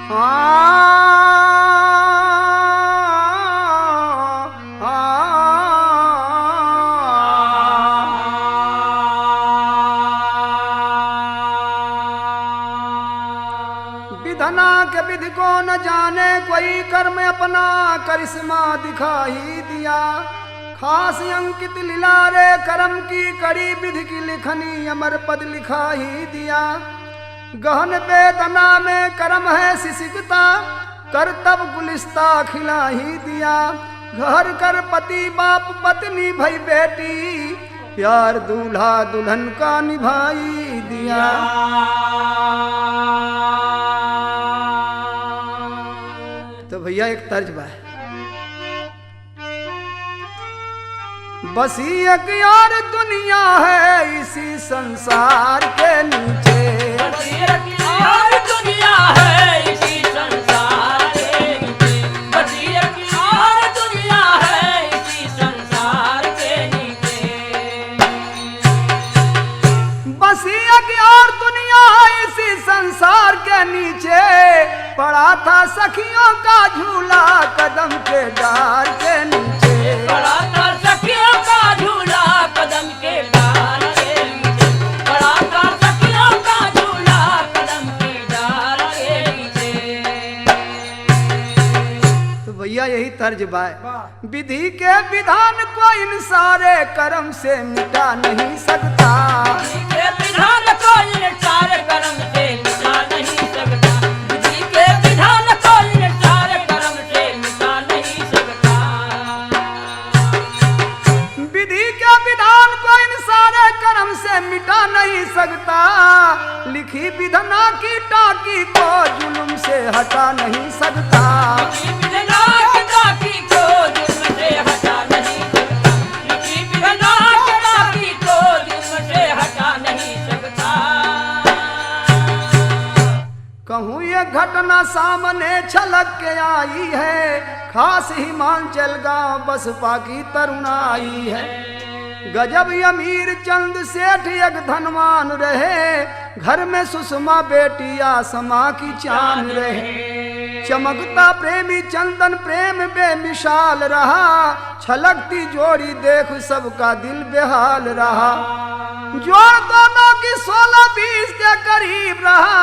विधना के विधि को न जाने कोई, कर्म अपना करिश्मा दिखा ही दिया। खास अंकित लिलारे कर्म की कड़ी, विधि की लिखनी अमर पद लिखा ही दिया। गहन वेदना में कर्म है सिसिकता, करतब गुलिस्ता खिला ही दिया। घर कर पति बाप पत्नी भाई बेटी, प्यार दूल्हा दुल्हन का निभाई दिया। तो भैया एक तर्ज बा, बस एक यार दुनिया है इसी संसार के नीचे। बस एक यार दुनिया है इसी संसार के नीचे। बस एक यार दुनिया है इसी संसार के नीचे। बस एक यार दुनिया है इसी संसार के नीचे। पड़ा था सखियों का झूला कदम के डार के नीचे। पड़ा था सखियों का झूला कदम के डार के नीचे। पड़ा था सखियों का झूला कदम के डार के नीचे। तो भैया यही तर्ज बा, विधि के विधान को इन सारे कर्म से मिटा नहीं सकता। विधि के विधान को इन सारे कर्म से मिटा नहीं सकता। विधि के विधान को इन सारे कर्म से मिटा नहीं सकता। विधि के विधान को इन सारे कर्म से मिटा नहीं सकता। लिखी विधना की टाकी को जुल्म से हटा नहीं सकता। लिखी विधना की टाकी को जुल्म से हटा नहीं सकता। लिखी विधना की टाकी को जुल्म से हटा नहीं सकता। कहूँ ये घटना सामने छलक के आई है, खास हिमाचल गांव बसपा की तरुणाई है। गजब अमीर चंद सेठ एक धनवान रहे, घर में सुषमा बेटी आसमां की चांद रहे। चमकता प्रेमी चंदन प्रेम बेमिसाल रहा, छलकती जोड़ी देख सबका दिल बेहाल रहा। जोड़ दोनों की 16-20 के करीब रहा,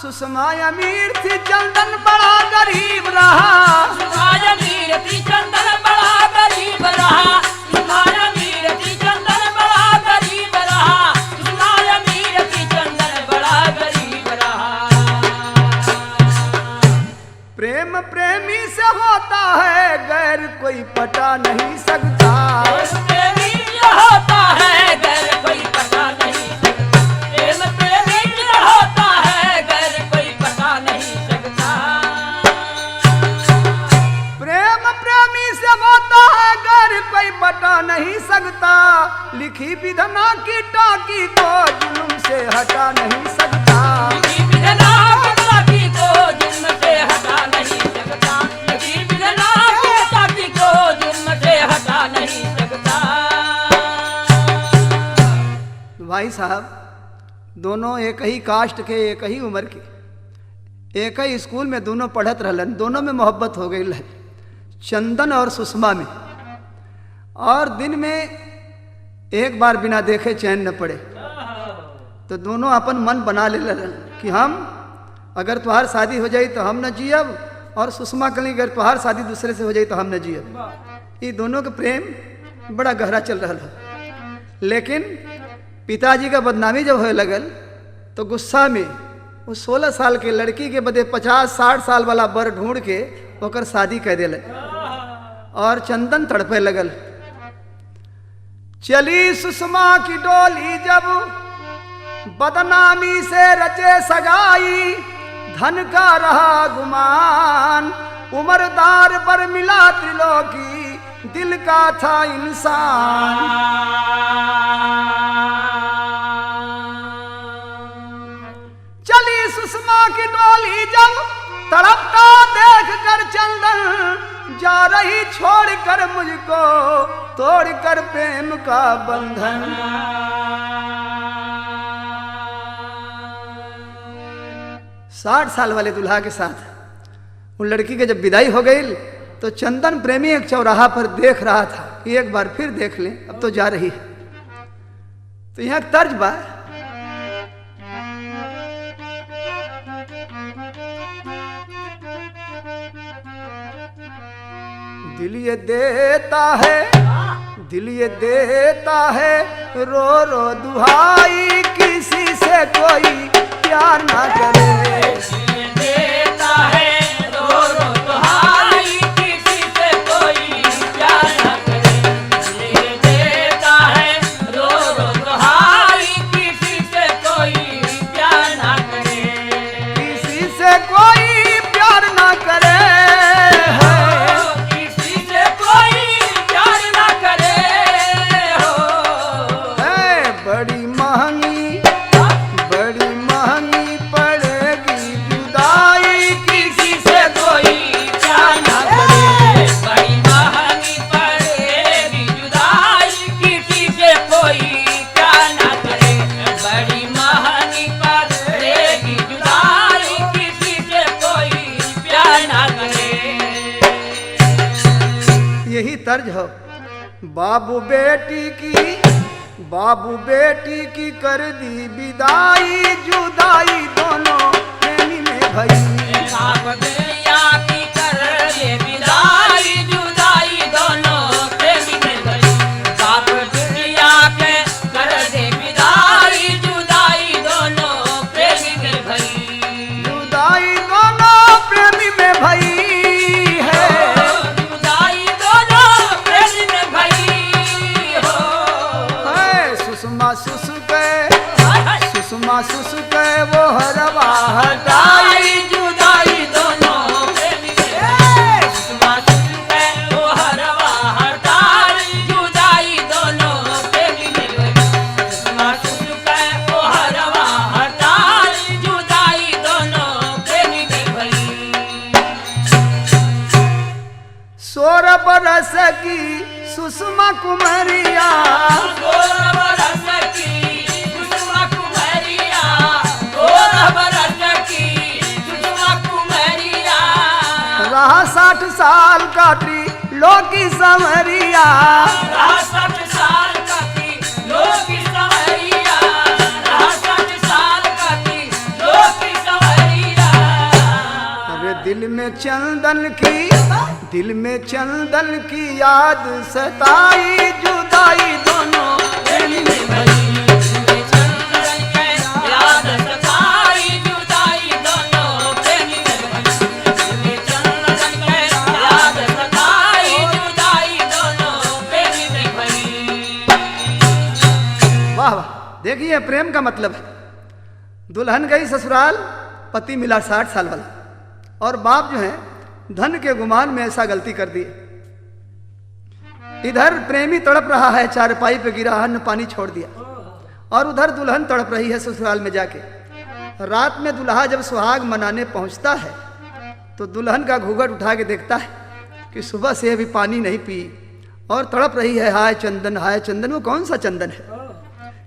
सुषमा अमीर थी चंदन बड़ा गरीब रहा। सुषमा अमीर थी चंदन बड़ा गरीब रहा। सुषमा अमीर थी चंदन बड़ा गरीब रहा। सुषमा अमीर थी चंदन बड़ा गरीब रहा। प्रेम प्रेमी से होता है गैर कोई पटा नहीं सकता। प्रेमी से होता है गैर कोई पता नहीं सकता। प्रेम प्रेमी से होता है गैर कोई पता नहीं सकता। प्रेम प्रेमी से होता है गैर कोई पटा नहीं सकता। लिखी विधना की टाकी को जुल्म से हटा नहीं सकता। लिखी विधना की टाकी को जुल्म से हटा नहीं सकता। लिखी विधना की टाकी को जुल्म से हटा नहीं सकता। भाई साहब दोनों एक ही कास्ट के, एक ही उम्र के, एक ही स्कूल में दोनों पढ़त रहलन। दोनों में मोहब्बत हो गई है, चंदन और सुषमा में। और दिन में एक बार बिना देखे चैन न पड़े। तो दोनों अपन मन बना ले रहन कि हम अगर तुम्हार शादी हो जाई तो हम न जियब, और सुषमा कली अगर तुम्हार शादी दूसरे से हो जाई तो हम न जियब। ये दोनों का प्रेम बड़ा गहरा चल रहा है। लेकिन पिताजी का बदनामी जब होने लगल तो गुस्सा में वो 16 साल के लड़की के बदे 50-60 साल वाला बर ढूंढ के ओकर शादी कर दिल। और चंदन तड़पे लगल। चली सुषमा की डोली जब बदनामी से रचे सगाई, धन का रहा गुमान, उमरदार पर मिला त्रिलोकी, दिल का था इंसान। चली सुषमा की डोली जब तड़पता देख कर चंदन, जा रही छोड़ कर मुझको, तोड़ कर प्रेम का बंधन। 60 साल वाले दूल्हा के साथ उन लड़की के जब विदाई हो गई तो चंदन प्रेमी एक चौराहा पर देख रहा था कि एक बार फिर देख लें, अब तो जा रही है। तो यहाँ तर्ज बा, दिल ये देता है, दिल ये देता है रो रो दुहाई, किसी से कोई प्यार ना करे। देता है रो रो दुहाई, किसी से कोई प्यार ना करे। ये देता है रो रो दुहाई, किसी से कोई प्यार ना करे। किसी से कोई प्यार ना करे, किसी से कोई प्यार ना करे हो। है बड़ी महंगी, बड़ी महंगी पड़ेगी जुदाई, किसी से कोई प्यार ना करे। बड़ी महंगी पड़ेगी जुदाई, किसी से कोई प्यार ना करे। बड़ी महंगी पड़ेगी जुदाई, किसी से कोई प्यार ना करे। यही तर्ज हो। बाबू बेटी की, बाबू बेटी की कर दी विदाई, जुदाई दोनों प्रेमी में भई। बाप दुनिया की कर दे विदाई, जुदाई दोनों प्रेमी में भई। बाप दुनिया के कर दे विदाई, जुदाई दोनों प्रेमी में भई। जुदाई दोनों प्रेमी में भई है, जुदाई दोनों प्रेमी में भई हो। है सुषमा सुसुके, सुषमा सुसुके वो हरवा हटाई, जुदाई दोनों प्रेमी में भई। सुषमा सुसुके वो हरवा हटाई, जुदाई दोनों प्रेमी में भई। सुषमा सुसुके वो हरवा हटाई, जुदाई दोनों प्रेमी में भई। 16 बरस की सुषमा कुमरिया, 16 बरस की सुषमा कुमरिया, 16 बरस की सुषमा कुमरिया। रहा 60 साल का त्रिलोकी संवरिया, रहा 60 साल का त्रिलोकी संवरिया, रहा 60 साल का त्रिलोकी संवरिया। अरे दिल में चंदन की, दिल में चंदन की याद सताई, जुदाई दोनों प्रेमी में भई। चंदन के याद सताई, जुदाई दोनों प्रेमी में भई। चंदन के याद सताई, जुदाई दोनों प्रेमी में भई। वाह वाह, देखिए प्रेम का मतलब है। दुल्हन गई ससुराल, पति मिला 60 साल वाला, और बाप जो है धन के गुमान में ऐसा गलती कर दी। इधर प्रेमी तड़प रहा है, चारपाई पे गिरा, अन्न पानी छोड़ दिया, और उधर दुल्हन तड़प रही है ससुराल में जाके। रात में दुल्हा जब सुहाग मनाने पहुंचता है तो दुल्हन का घूंघट उठा के देखता है कि सुबह से अभी पानी नहीं पी और तड़प रही है, हाय चंदन हाय चंदन। वो कौन सा चंदन है?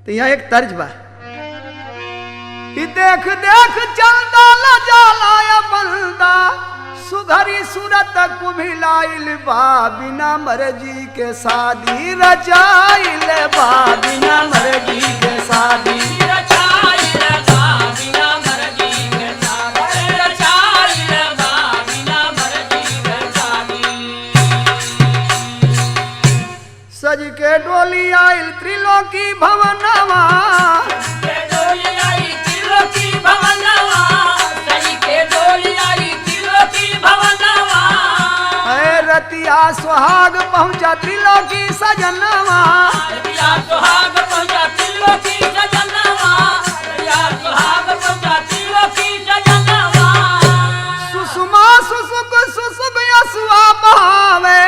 तो यहाँ एक तर्ज बा, देख देख चंदा लजा लाया बंदा, सुधरी सूरत कुभिलाइल बा, बिना मर्जी के शादी रचाइल बा, बिना मर्जी के शादी। रचाइल बा, बिना मर्जी के शादी, रचाइल बा, बिना मर्जी के शादी। सज के डोली आइल त्रिलोकी भवनवा, के डोली आई त्रिलोकी भवनवा, सजी के डोली आई त्रिलोकी भवनवा। है रतिया सुहाग पहुंचा त्रिलोकी सजनवा, रतिया सुहाग पहुंचा त्रिलोकी सजनवा, रतिया सुहाग पहुंचा त्रिलोकी सजनवा। सुषमा सुसुक सुसुक यसुआ बहावे,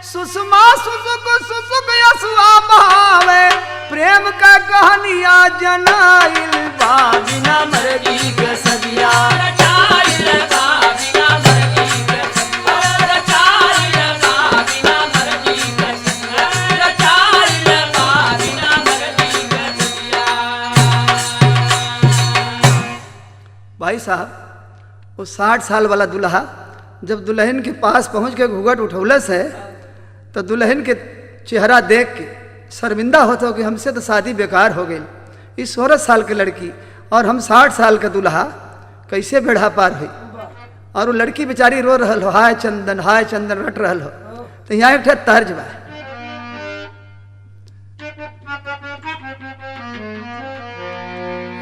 सुषमा सुसुक सुसुक यसुआ बहावे, प्रेम का कहानिया जनाइल बा, बिना मर्जी के सदिया। रचाइल बा, बिना मर्जी के सदिया, रचाइल बा, बिना मर्जी के सदिया, रचाइल बा, बिना मर्जी के सदिया। भाई साहब, वो 60 साल वाला दूल्हा जब दुल्हन के पास पहुंच के घूंघट उठौलस है तो दुल्हन के चेहरा देख के शर्मिंदा होता हो कि हमसे तो शादी बेकार हो गई। इस 16 साल की लड़की और हम 60 साल का दूल्हा कैसे बेढ़ा पार हुई। और वो लड़की बेचारी रो रहल हो, हाय चंदन रट रहल हो। तो यहाँ एक तर्ज बा,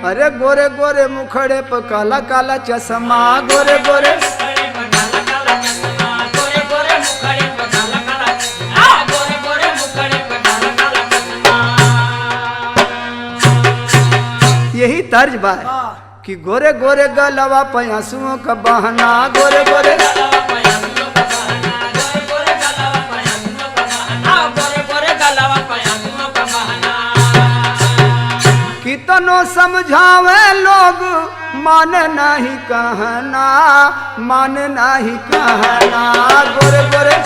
अरे गोरे गोरे मुखड़े पर काला काला चश्मा, गोरे गोरे यही तर्ज बा कि गोरे गोरे गलवा पयासुओं का बहना, गोरे गोरे कितनो समझावे लोग मान नहीं कहना, मान नहीं कहना। गोरे गोरे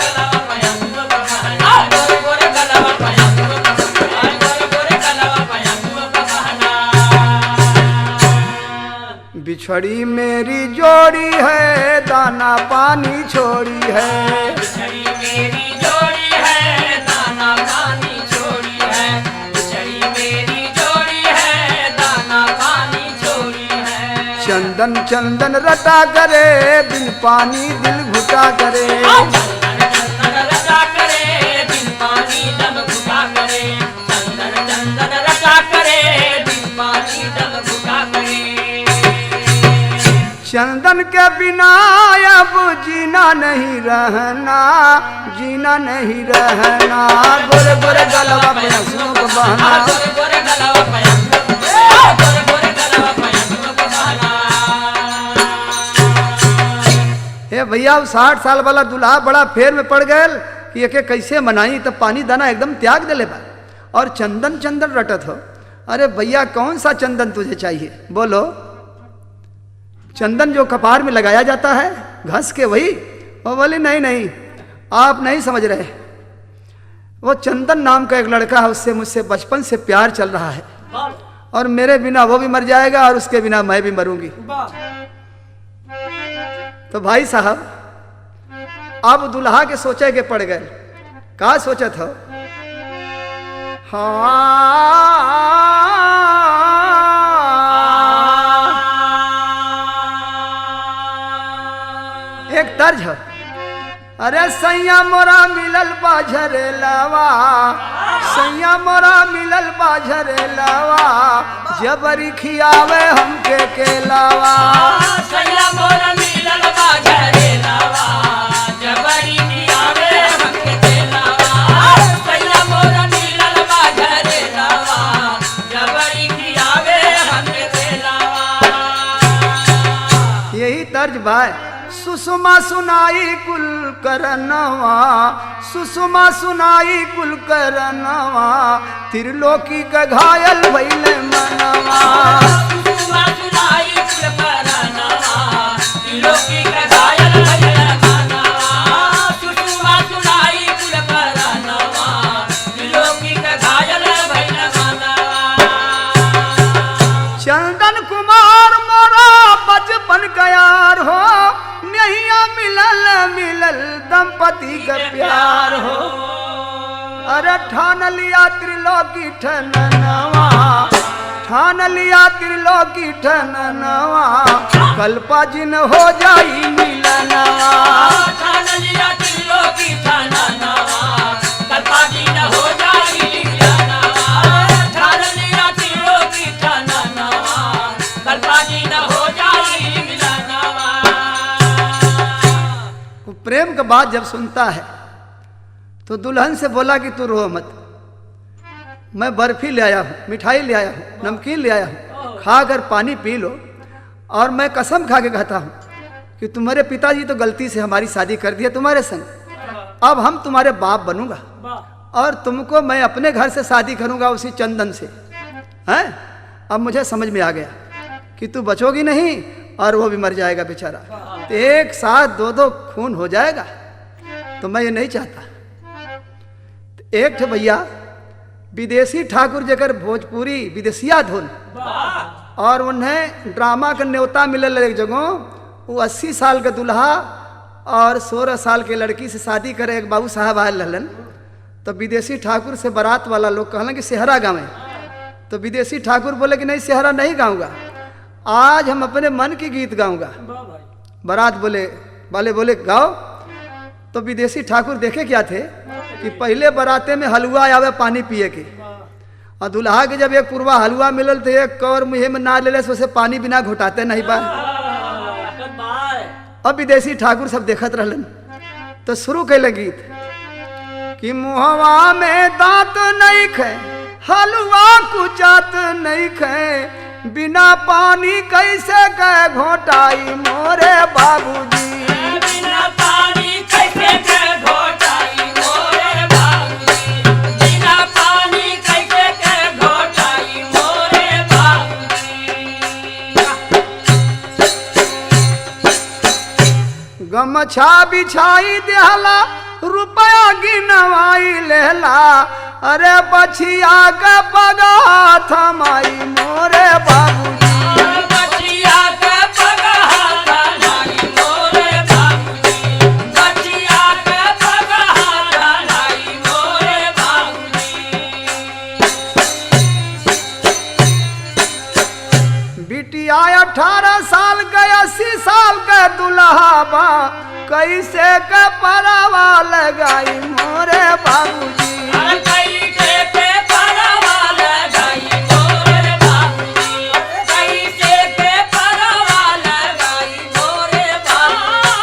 बिछड़ी मेरी जोड़ी है, दाना पानी छोड़ी है। बिछड़ी मेरी जोड़ी है, दाना पानी छोड़ी है। बिछड़ी मेरी जोड़ी है, दाना पानी छोड़ी है। चंदन चंदन रटा करे, बिन पानी दिल घुटा करे। चंदन चंदन रटा करे, बिन पानी दम घुटा करे। चंदन चंदन रटा करे, बिन पानी दम घुटा करे। चंदन के बिना अब जीना नहीं रहना, जीना नहीं रहना। गोरे गोरे गलवा पयासुओं का बहना, गोरे गोरे गलवा पयासुओं गोरे गोरे गलवा पयासुओं का बहना। हे भैया 60 साल वाला दूल्हा बड़ा फेर में पड़ गए कि एके कैसे मनाई। तब पानी दाना एकदम त्याग दे ले बा और चंदन चंदन रटत हो। अरे भैया कौन सा चंदन तुझे चाहिए बोलो। चंदन जो कपार में लगाया जाता है घस के वही। वो बोली नहीं नहीं आप नहीं समझ रहे, वो चंदन नाम का एक लड़का है, उससे मुझसे बचपन से प्यार चल रहा है और मेरे बिना वो भी मर जाएगा और उसके बिना मैं भी मरूंगी। तो भाई साहब अब दुल्हा के सोचे के पड़ गए। का सोचत हो? एक तर्ज है, अरे सैया मोरा मिलल बाझरे लावा, सैया मोरा मिलल बाझरे लावा, जबरी खियावे हमके केलावा। सैया मोरा मिलल बाझरे लावा, जबरी खियावे हमके केलावा। सैया मोरा मिलल बाझरे लावा, जबरी खियावे हमके केलावा। यही तर्ज भाई। सुषमा सुनाई कुल करनवा, सुषमा सुनाई कुल करनवा, त्रिलोकी का घायल भइले मनवा। सुषमा सुनाई कुल करनवा, त्रिलोकी का घायल भइले मनवा। सुषमा सुनाई कुल करनवा, त्रिलोकी का घायल भइले मनवा। चंदन कुमार मोरा बचपन का यार हो, नैया मिलल मिलल दंपति का प्यार हो। अरे ठान लिया त्रिलोकी ठननवा, ठान लिया त्रिलोकी ठननवा, कल्पा जिन हो जाई मिलनवा। ठान लिया त्रिलोकी ठननवा, कल्पा जिन हो जाई मिलनवा। ठान लिया त्रिलोकी ठननवा, कल्पा जिन हो जाई मिलनवा। प्रेम का बात जब सुनता है तो दुल्हन से बोला कि तू रो मत, मैं बर्फी ले आया हूँ, मिठाई ले आया हूँ, नमकीन ले आया हूँ, खा कर पानी पी लो। और मैं कसम खा के कहता हूँ कि तुम्हारे पिताजी तो गलती से हमारी शादी कर दी है तुम्हारे संग, अब हम तुम्हारे बाप बनूंगा और तुमको मैं अपने घर से शादी करूंगा उसी चंदन से। हैं? अब मुझे समझ में आ गया कि तू बचोगी नहीं और वो भी मर जाएगा बेचारा, तो एक साथ दो दो खून हो जाएगा, तो मैं ये नहीं चाहता। तो एक थे भैया विदेशी ठाकुर जकर भोजपुरी विदेशिया धुन, और उन्हें ड्रामा का न्योता मिलल एक जगह। वो 80 साल का दूल्हा और 16 साल के लड़की से शादी करे एक बाबू साहब आयल रहलन। तो विदेशी ठाकुर से बारात वाला लोग कहलन कि सेहरा गाँव। तो विदेशी ठाकुर बोले कि नहीं सेहरा नहीं गाऊंगा, आज हम अपने मन की गीत गाऊंगा। बारात वाले बोले गाओ। तो विदेशी ठाकुर देखे क्या थे कि पहले बाराते में हलवा आवे पानी पिए के, और दुल्हा के जब एक पुरवा हलवा मिलल तो एक कौर मुँह में ना ले से पानी बिना घोटाते नहीं बा। अब विदेशी ठाकुर सब देखत रहलन तो शुरू कैले गीत कि मुहवा में दांत नहीं खे, हलवा कुचात नहीं खे, बिना पानी कैसे के घोटाई मोरे बाबूजी। बिना पानी कैसे के घोटाई मोरे बाबूजी, बिना पानी कैसे के घोटाई मोरे बाबूजी। गमछा बिछाई देहला रुपया गिनवाई लेला, अरे बछिया के पगा थमाई मोरे बाबूजी। बचिया के पगा थमाई मोरे बाबूजी, बचिया के पगा थमाई मोरे बाबूजी। बिटिया 18 साल के 80 साल के दुल्हा बा, कैसे के परवा लगाई मोरे बाबूजी। कैसे के परवा लगाई मोरे बाबूजी, कैसे के परवा लगाई मोरे बाबूजी,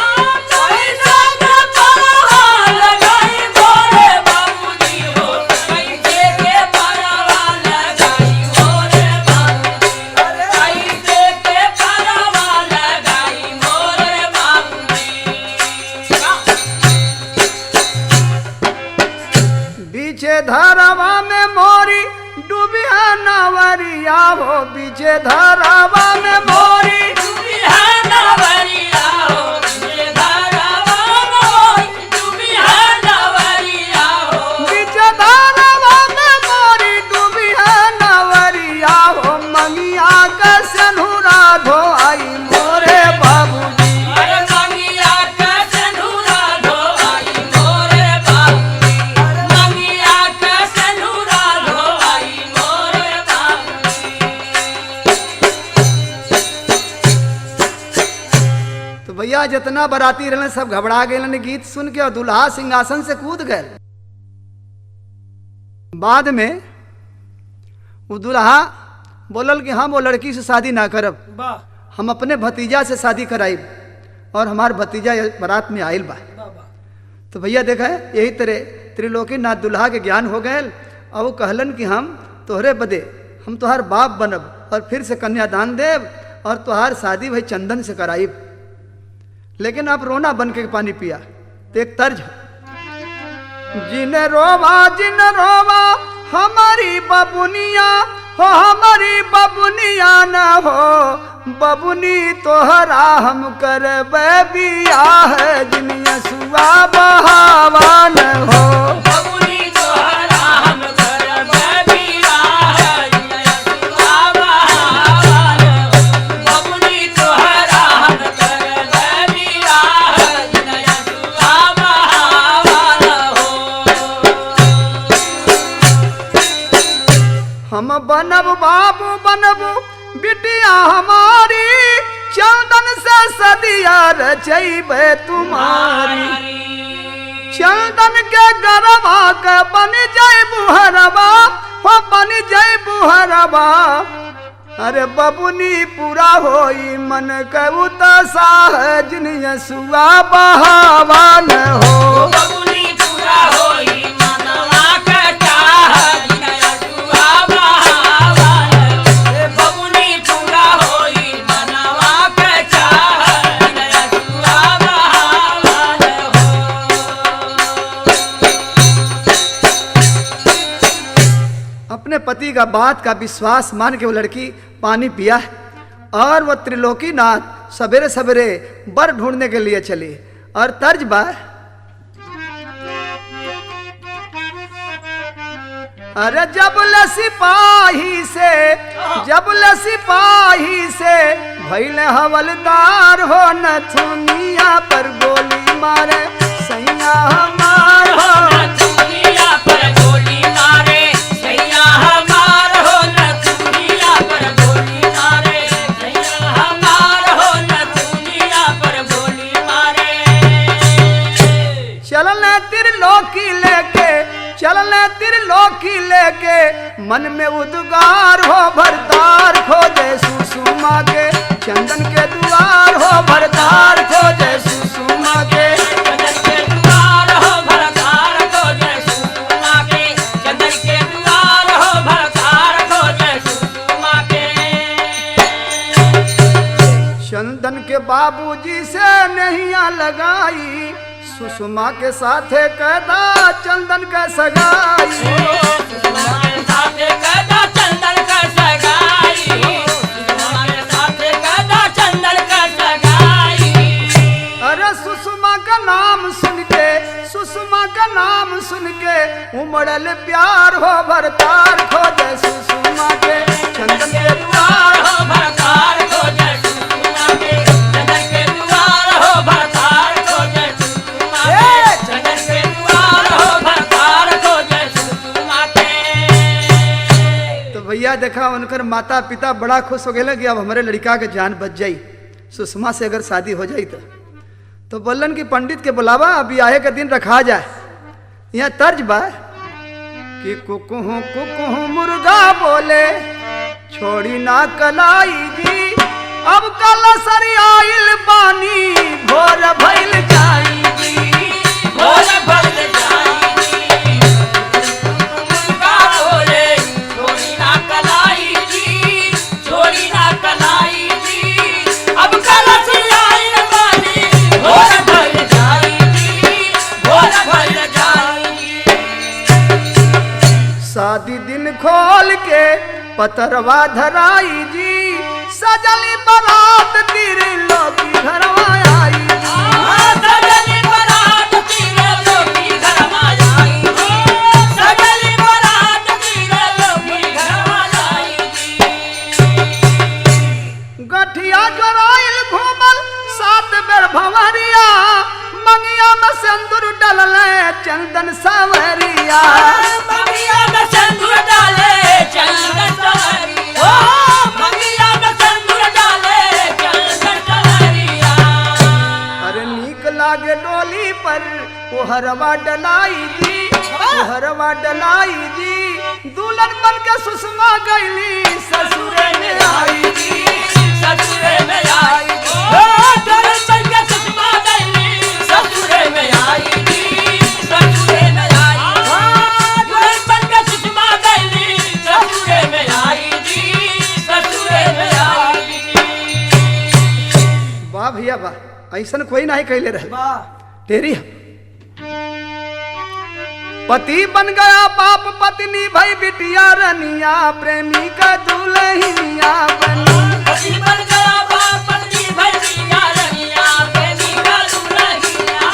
कैसे के परवा लगाई मोरे बाबूजी हो, कैसे के परवा लगाई मोरे बाबूजी, कैसे के परवा लगाई मोरे बाबूजी। बीचे धरवा में मोरी डूबिया नवरिया हो, बीचे धरवा में मोरी डूबिया नवरिया हो, बीचे धरवा मोरी डूबिया नवरिया हो, बीचे धरवा में मोरी डूबिया नवरिया हो, मंगिया के सनुरा धोआई मोरे बाबूजी। अरे मंगिया के सनुरा धोआई मोरे बाबूजी, मंगिया के सनुरा धोआई मोरे बाबूजी। तो भैया जितना बाराती रहने सब घबरा गए गीत सुन के, और दुल्हा सिंहासन से कूद गए। बाद में वो दुल्हा बोलल कि हम वो लड़की से शादी ना करब, हम अपने भतीजा से शादी कराई, और हमार भतीजा बारात में आयल बा। तो भैया देखा है यही तरह त्रिलोकीनाथ दुल्हा के ज्ञान हो गए, और वो कहलन कि हम तोहरे बदे हम तोहार बाप बनब और फिर से कन्यादान देव, और तोहार शादी भाई चंदन से कराइब। लेकिन आप रोना बन के पानी पिया। तो एक तर्ज जिन रोवा हमारी बबुनिया हो, हमारी बबुनिया न हो, बबुनी तोहरा हम करबे बियाह, जिनिया सुआ बहावा न हो। बबुनी तोहरा हम करबे बियाह, जिनिया सुआ बहावा न हो, बबुनी तोहरा हम करबे बियाह, जिनिया सुआ बहावा न हो। हम बनब बाबू बनब बिटिया हमारी, चंदन से सदिया रचैबे तुम्हारी। चंदन के गरबा के बन जाय बुहरबा हो, बन जाय बुहरबा। अरे बबुनी पूरा होई मन के उतसाह, जिनिया सुआ बहावा न हो। बबुनी पूरा होई मनवा के चाह, जिनिया सुआ बहावा न हो। बबुनी पूरा होई मनवा के चाह, जिनिया सुआ बहावा न हो। अपने पति का बात का विश्वास मान के वो लड़की पानी पिया, और वो त्रिलोकीनाथ सवेरे सवेरे बर ढूंढने के लिए चली। और तर्ज बा अरे जबले सिपाही से भइले हवलदार हो, नथुनिया पर गोली मारे सैया हमार हो। नथुनिया पर गोली मारे सैया हमार हो, नथुनिया पर गोली मारे सैया हमार हो, नथुनिया पर गोली मारे। चलन त्रिलोकी लेके, चलन त्रिलोकी लेके, मन में उद्गार हो भरतार खोजे सुषमा के, चंदन के द्वार हो भरतार खोजे सुषमा के। चंदन के द्वार हो भरतार खोजे सुषमा के, चंदन के द्वार हो भरतार खोजे सुषमा के। चंदन के बाबूजी से नैया लगाई, सुषमा के साथे कहता चंदन का सगाई। सुषमा के साथे कहता चंदन का सगाई, सुषमा के साथे कहता चंदन का सगाई। अरे सुषमा का नाम सुन के, सुषमा का नाम सुन के उमड़ल प्यार हो भरतार खोजे सुषमा के, चंदन के द्वार हो भरतार खोजे सुषमा के, चंदन के द्वार हो भरतार खोजे सुषमा के, चंदन के द्वार हो भरतार खोजे सुषमा के। तो भैया देखा उनकर माता पिता बड़ा खुश हो गए कि अब हमारे लड़का के जान बच जाई, सुषमा से अगर शादी हो जाई तो बोलन कि पंडित के बुलावा अभी आए का दिन रखा जाए। यहाँ तर्ज बा कि कुकुहू मुर्गा बोले छोड़ी ना कलाई जी, अब कल सरी आइल पानी भोर भइल जाई जी, भोर भइल जाई जी, मुर्गा बोले छोड़ी ना कलाई जी, छोड़ी ना कलाई जी, अब कलश आइल बानी भोर भइल जाई जी, भोर भइल जाई जी। शादी दिन खोल के पतरवा धराई जी, सजली बारात तेरे लोकी घरवा आई जी। सजली बारात तेरे लोकी घरवा आई जी, सजली बारात तेरे लोकी घरवा आई जी। गठिया जोराइल घूमल 7 बेर भंवरिया, मंगिया में सिंदूर डलले चंदन सावरिया। मंगिया में सिंदूर डाले चंदन सावरिया, मंगिया में सिंदूर डाले चंदन सावरिया। अरे नीक लागे डोली पर ओहरवा डलाई जी, ओहरवा डलाई जी, दुल्हन बन के सुषमा गईली ससुरे में आई जी, ससुरे में आई जी, दुल्हन बन के सुषमा गईली ससुरे में आई जी, ससुरे में आई, दुल्हन बन के सुषमा गईली ससुरे में आई जी, ससुरे में आई जी। वाह भैया वाह, ऐसा कोई नहीं कैले रहे तेरी। पति बन गया बाप पत्नी भई बिटिया रनिया, प्रेमी का दुल्हनिया बनी। पति बन गया बाप पत्नी भई बिटिया रनिया, प्रेमी का दुल्हनिया।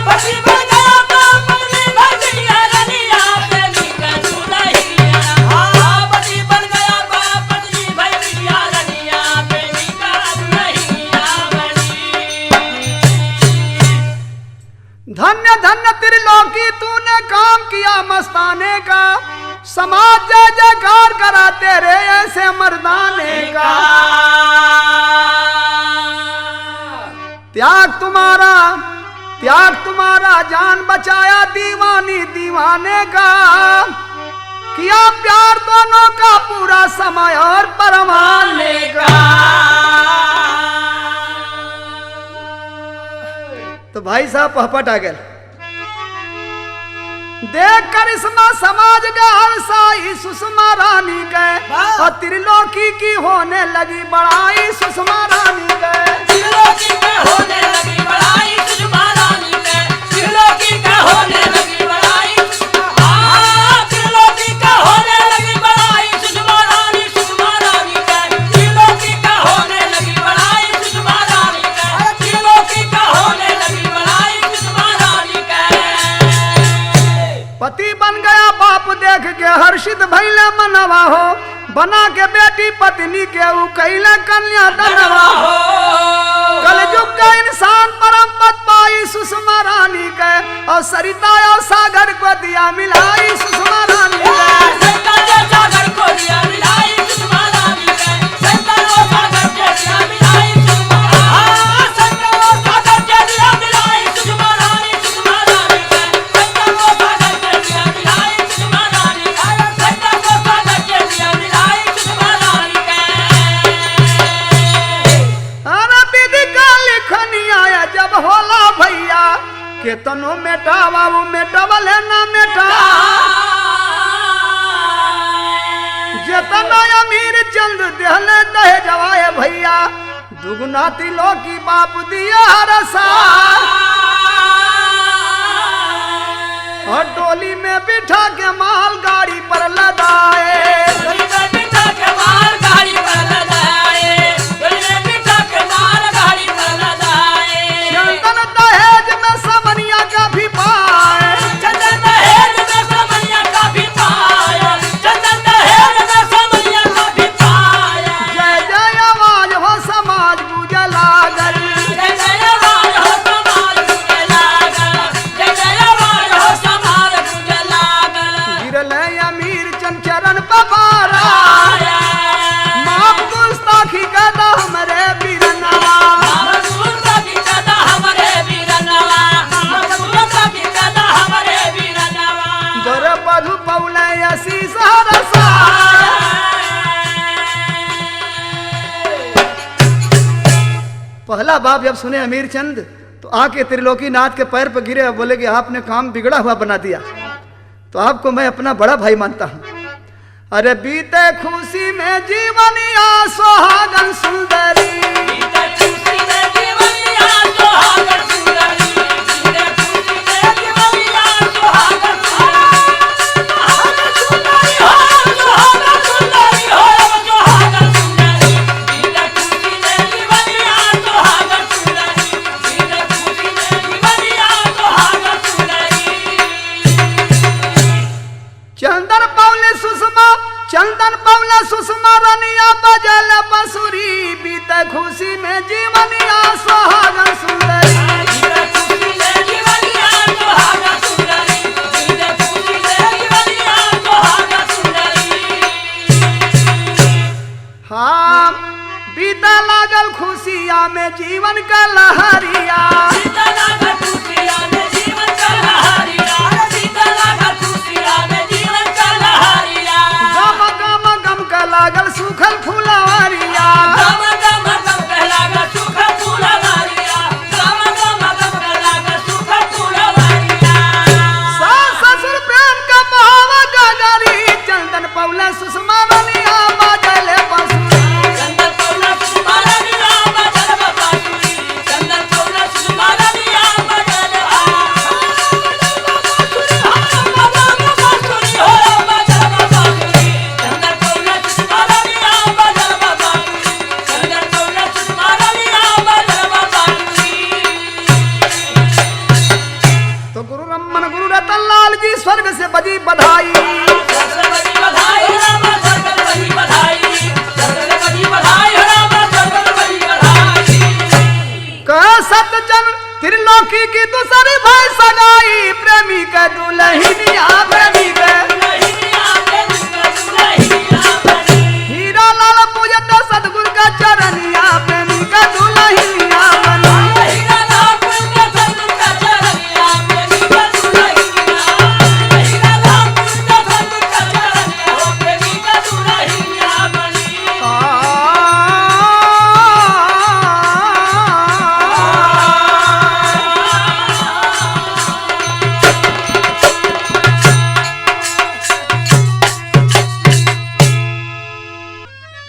पति बन गया बाप पत्नी भई बिटिया रनिया, प्रेमी का दुल्हनिया। पति बन गया बाप पत्नी भई बिटिया रनिया, प्रेमी का दुल्हनिया बनी। धन्य धन्य त्रिलोकी तूने काम किया मस्ताने का, समाज जय जयकार करा तेरे ऐसे मर्दाने का। त्याग तुम्हारा जान बचाया दीवानी दीवाने का, किया प्यार दोनों का पूरा समय और परवाने का। तो भाई साहब पहपट आ गए, देख करिश्मा समाज का हर्षाई सुषमा रानी के, और त्रिलोकी की होने लगी बड़ाई सुषमा रानी के। त्रिलोकी के होने लगी बड़ाई सुषमा रानी के, त्रिलोकी के होने लगी बड़ाई, त्रिलोकी के होने लगी बड़ाई सुषमा रानी, सुषमा रानी के, त्रिलोकी के होने लगी बड़ाई सुषमा रानी के, त्रिलोकी के होने लगी बड़ाई सुषमा रानी के। पति बन गया बाप देख के हर्षित भइले मनवा हो, बना के बेटी पत्नी के उ कैले कन्या दनवा हो। कलयुग का इंसान परम पद पाई सरिता और सागर को दिया मिलाई सुषमा रानी ने। सरिता ने सागर को दिया मिलाई सुषमा रानी ने। सरिता ने सागर को दिया मिलाई सुषमा रानी। सरिता ने सागर को दिया मिलाई सुषमा रानी। सुषमा रानी ने सरिता को सागर को दिया मिलाई सुषमा रानी। सरिता को सागर को दिया मिलाई सुषमा रानी के। अरे विधि का लिखनी आया जब होला भैया केतनो मेटा बाबू मेटा वाले ना मेटा जतना अमीर चंद देहल दहे जवाए भैया दुगुना तिलो की बाप दिया रसा और डोली में बिठा के माल गाड़ी पर लदाए। डोली में बिठा के माल गाड़ी पर लदाए। डोली में बिठा के माल गाड़ी पर लदाए। चंदन दहेज में समनिया का भी पाए। चंदन दहेज में समनिया का भी पाया। चंदन दहेज में समनिया का भी पाया। जय जय आवाज हो समाज पूजा लागल। जय जय आवाज हो समाज पूजे लागल। जय जय आवाज हो समाज पूजे लागल। गिरल अमीर चंद चरण पपारा माफ गुस्ताखी कदा हमरे बीरनवा। मजबूर की कदा हमरे वीरनवा। मजबूर की कदा हमरे वीरनवा। गोर बधु पौले असी सहरसा पहला बाप जब सुने अमीर चंद तो आके त्रिलोकीनाथ के पैर पर गिरे और बोले कि आपने काम बिगड़ा हुआ बना दिया तो आपको मैं अपना बड़ा भाई मानता हूं। अरे बीते खुशी में जीवनिया सुहागन सुंदरी। बीते खुशी में जीवनिया सुहागन सुंदरी। बीते खुशी में जीवनिया सुहागन सुंदरी। सुहागन सुंदरी हो सुहागन सुंदरी। बीते खुशी में जीवनिया सुहागन सुंदरी। बीते खुशी में जीवनिया सुहागन सुंदरी। चंदन पौले सुषमा रनिया बजल बंसुरी बीते खुशी में जीवनिया सुहागन सुंदरी। बीते खुशी में जीवनिया सुहागन सुंदरी। बीते खुशी में जीवनिया सुहागन सुंदरी। हाँ बीता लागल खुशिया में जीवन का लहरिया। सीता लागल खुशिया में जीवन का लहरिया। सीता लागल खुशिया में जीवन का लहरिया। गम गम गम का लागल सूखल फुलवरिया। गम गम गम का लागल सूखल फुलवरिया। गम गम गम का लागल सूखल फुलवरिया। सास ससुर प्रेम का बहावा गगरी चंदन पौले सुषमा रनिया बजल बंसुरी। चंदन पौला सुषमा रनिया बजल बांसुरी। चंदन पौला सुषमा रनिया बजल बांसुरी। हो बजल बांसुरी। चंदन पौला सुषमा रनिया बजल बांसुरी। चंदन पौला सुषमा रनिया बजल बांसुरी। तो गुरु रमन गुरु रतन लाल जी स्वर्ग से बजी बधाई। सरस्वती बधाई रामा सरस्वती बधाई। सरस्वती बधाई रामा सरस्वती बधाई। कह सतजन त्रिलोकी की दूसरी भाई सगाई प्रेमी के दुल्हनिया प्रेमी के